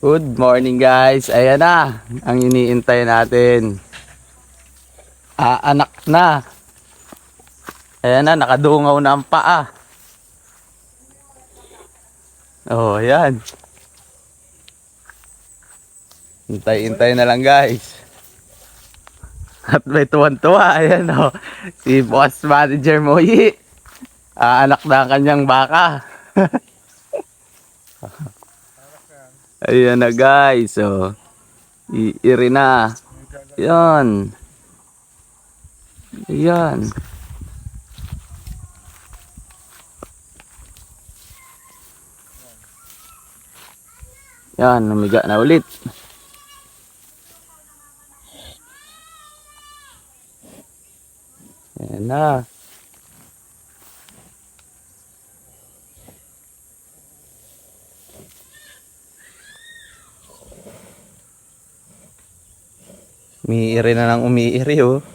Good morning guys. Ayan na ang iniintay natin. Anak na. Ayan na, nakadungaw na ang paa. Oh, ayan. Hintay-hintay na lang guys. At may tuwan-tuwa. Ayan oh. Si Boss Manager Moyi. Anak na ang kanyang baka. Ayan na guys. Oh. Iiri na. Yan. Yan. Yan, namiga na ulit. Ayan na. Umiiri na lang umiiri oh.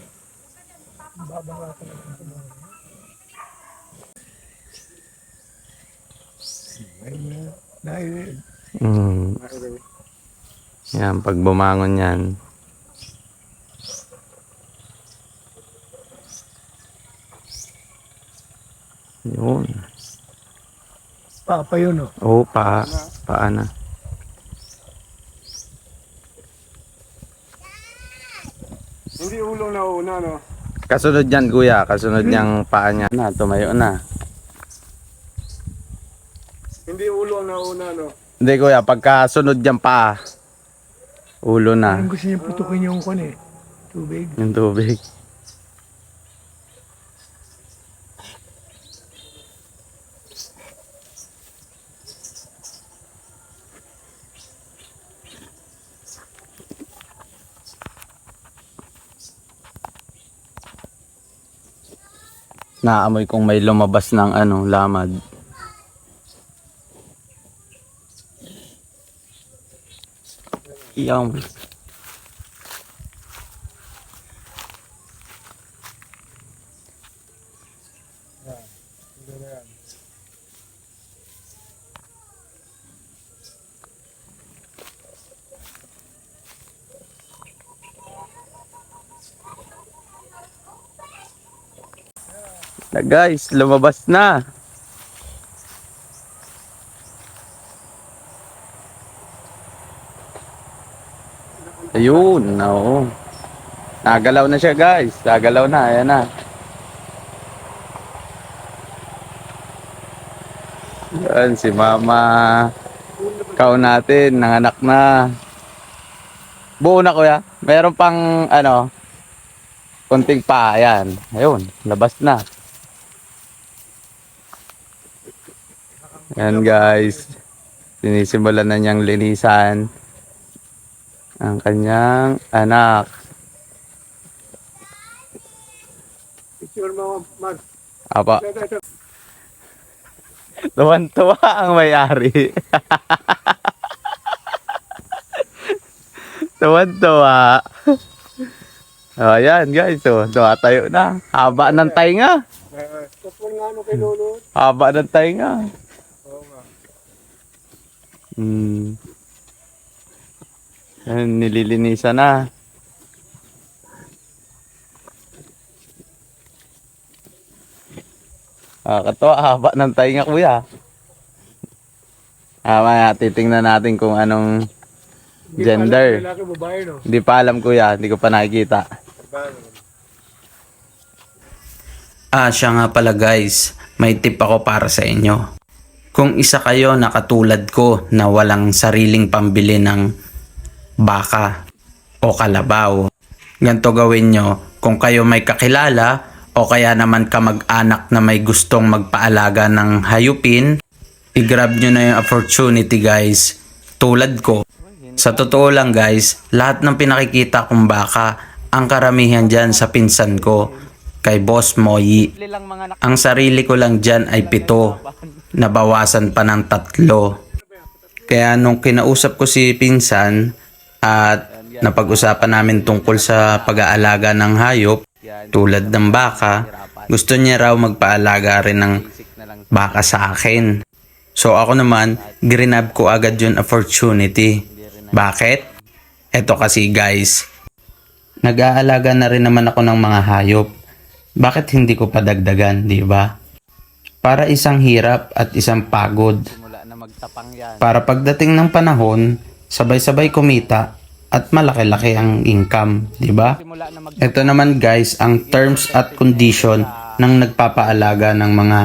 Yan, pag bumangon yan. Yun. Pa yun oh. Oo, paa na. Hindi ulong na una no. Kasunod yan kuya, kasunod niyang paa niya. Na, tumayo na. Hindi ulong na una no. Hindi kuya, pagkasunod niyang paa, ulo na. Parang gusto niya putukin yung kon eh. Tubig. Yung tubig. Naamoy kung may lumabas ng lamad. Yung na guys, lumabas na. Ayun, oo. Nagalaw na siya guys. Nagalaw na, ayan na. Yan, si mama. Ikaw natin, nanganak na. Buo na kuya. Meron pang konting pa, ayan. Ayun, labas na. Ayan guys. Sinisimulan na niyang linisan ang kanyang anak. Picture mo mag. Apa. Tuwan-tuwa ang may-ari. Tuwan-tuwa. Oh, ayan guys. Oh, tayo na. Haba ng tainga. Kapon nga ano kay Lolo. Haba ng tainga. Oo nga. Ayan, nililinisan na. Katuwa, haba ng tainga kuya. Maya, titingnan natin kung anong gender. Lalaki babae no. Hindi pa alam kuya, hindi ko pa nakikita. Siya nga pala guys, may tip ako para sa inyo. Kung isa kayo na katulad ko na walang sariling pambili ng baka o kalabaw, ganito gawin nyo. Kung kayo may kakilala o kaya naman kamag-anak na may gustong magpaalaga ng hayupin, i-grab nyo na yung opportunity guys. Tulad ko, sa totoo lang guys, lahat ng pinakikita kong baka, ang karamihan dyan sa pinsan ko, kay Boss Moyi. Ang sarili ko lang dyan ay 7, nabawasan pa ng 3. Kaya nung kinausap ko si pinsan at napag-usapan namin tungkol sa pag-aalaga ng hayop, tulad ng baka, gusto niya raw magpaalaga rin ng baka sa akin. So ako naman, grinab ko agad yung opportunity. Bakit? Eto kasi guys, nag-aalaga na rin naman ako ng mga hayop. Bakit hindi ko padagdagan, di ba? Para isang hirap at isang pagod. Simula na magtapang yan. Para pagdating ng panahon, sabay-sabay kumita at malaki-laki ang income, di ba? Simula na Ito naman guys, ang terms at condition ng nagpapaalaga ng mga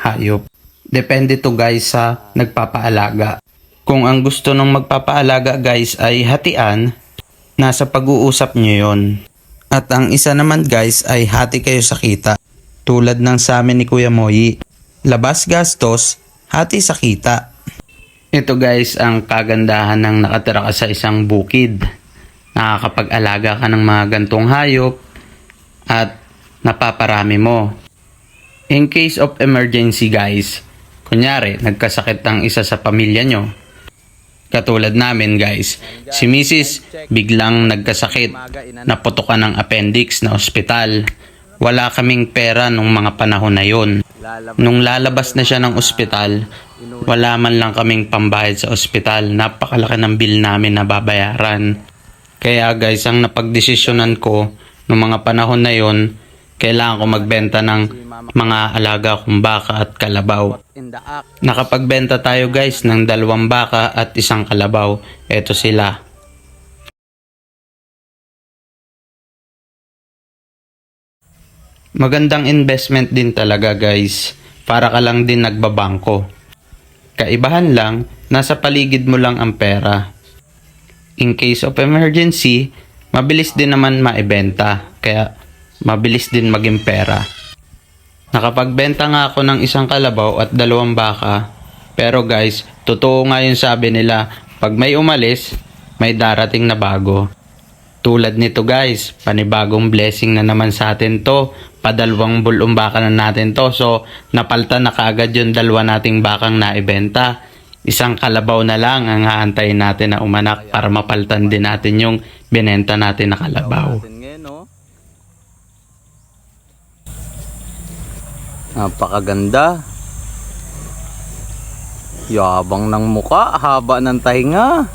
hayop. Depende to guys sa nagpapaalaga. Kung ang gusto ng magpapaalaga guys ay hatian, nasa pag-uusap nyo yon. At ang isa naman guys ay hati kayo sa kita. Tulad ng sa amin ni Kuya Moyi. Labas gastos, hati sa kita. Ito guys ang kagandahan ng nakatira ka sa isang bukid. Nakakapag-alaga ka ng mga gantong hayop at napaparami mo. In case of emergency guys, kunyari nagkasakit ang isa sa pamilya nyo. Katulad namin guys, si Mrs. biglang nagkasakit, naputokan ng appendix na ospital. Wala kaming pera nung mga panahon na yon. Nung lalabas na siya ng ospital, wala man lang kaming pambayad sa ospital. Napakalaki ng bill namin na babayaran. Kaya guys, ang napagdesisyonan ko nung mga panahon na yon, kailangan ko magbenta ng mga alaga kong baka at kalabaw. in the act. Nakapagbenta tayo guys ng 2 baka at 1 kalabaw. Eto sila. Magandang investment din talaga guys. Para ka lang din nagbabangko. Kaibahan lang, nasa paligid mo lang ang pera. In case of emergency, mabilis din naman maibenta. Kaya mabilis din maging pera. Nakapagbenta nga ako ng 1 kalabaw at 2 baka. Pero guys, totoo nga yung sabi nila, pag may umalis, may darating na bago. Tulad nito guys, panibagong blessing na naman sa atin to. Pa2 bulong baka na natin to. So, napaltan na kaagad yung 2 nating bakang naibenta. 1 kalabaw na lang ang haantayin natin na umanak para mapaltan din natin yung binenta natin na kalabaw. Ngayon, no? Napakaganda. Yabang ng muka, haba ng tahinga.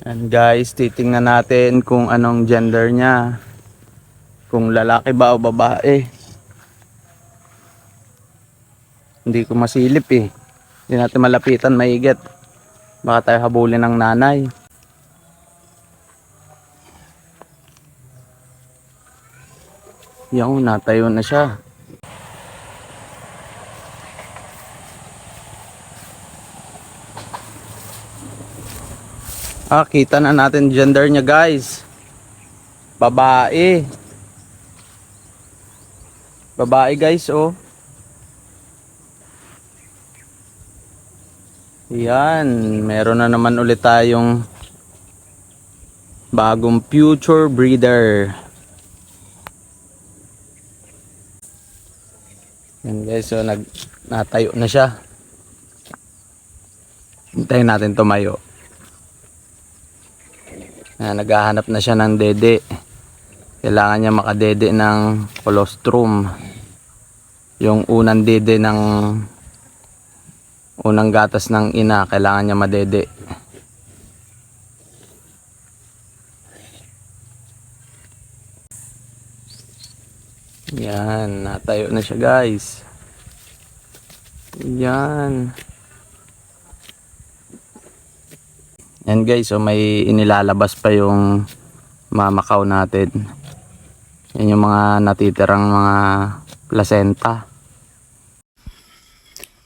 And guys, titingnan natin kung anong gender niya. Kung lalaki ba o babae. Hindi ko masilip eh. Hindi natin malapitan maigit. Baka tayo habulin ng nanay. Yung natayo na siya. Kita na natin gender niya guys. Babae. Babae guys oh. Yan, meron na naman ulit tayong bagong future breeder. Yan guys, so natayo na siya. Hintayin natin tumayo. Naghahanap na siya ng dede. Kailangan niya makadede ng colostrum. Yung unang dede ng unang gatas ng ina, kailangan niya madede. Yan, natayo na siya guys. Yan. Yan guys, so may inilalabas pa yung mamakaw natin. Yan yung mga natitirang mga placenta.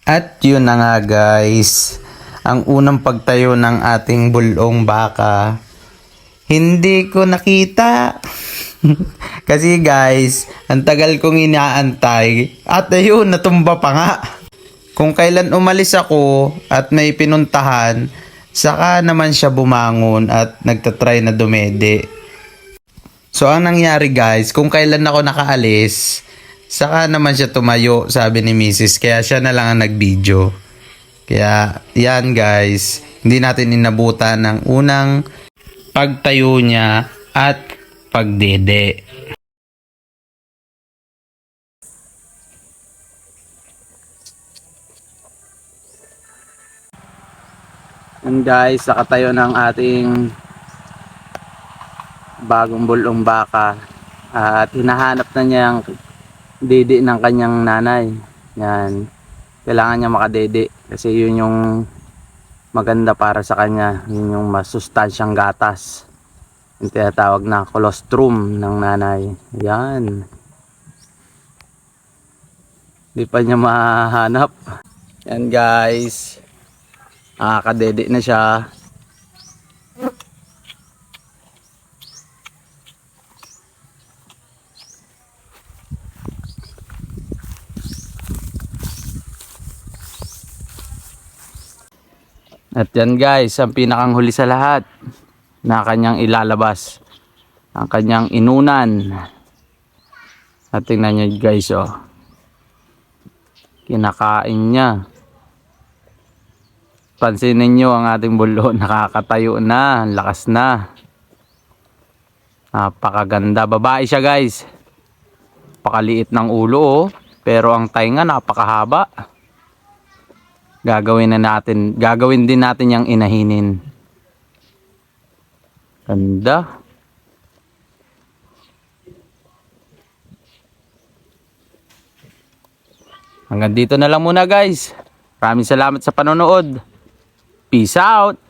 At yun na nga guys, ang unang pagtayo ng ating bulong baka, hindi ko nakita. Kasi guys, ang tagal kong inaantay at ayun, natumba pa nga. Kung kailan umalis ako at may pinuntahan, saka naman siya bumangon at nagtatry na dumede. So ang nangyari guys, kung kailan ako nakaalis, saka naman siya tumayo, sabi ni Mrs. Kaya siya na lang ang nag-video. Kaya yan guys, hindi natin inabutan ng unang pagtayo niya at pagdede. And guys, nakatayo ng ating bagong bulong baka. At hinahanap na niya ang didi ng kanyang nanay. Yan. Kailangan niya makadede kasi yun yung maganda para sa kanya. Yun yung masustansyang gatas. Yung tinatawag na colostrum ng nanay. Yan. Di pa niya mahanap. Yan guys. Nakakadede na siya. At yan guys, ang pinakang huli sa lahat na kanyang ilalabas. Ang kanyang inunan. At tingnan nyo guys, oh. Kinakain niya. Pansinin nyo ang ating bulo. Nakakatayo na. Ang lakas na. Napakaganda. Babae siya guys. Pakaliit ng ulo, oh. Pero ang tainga napakahaba. Gagawin din natin yung inahinin. Ganda. Hanggang dito na lang muna guys. Maraming salamat sa panonood. Peace out.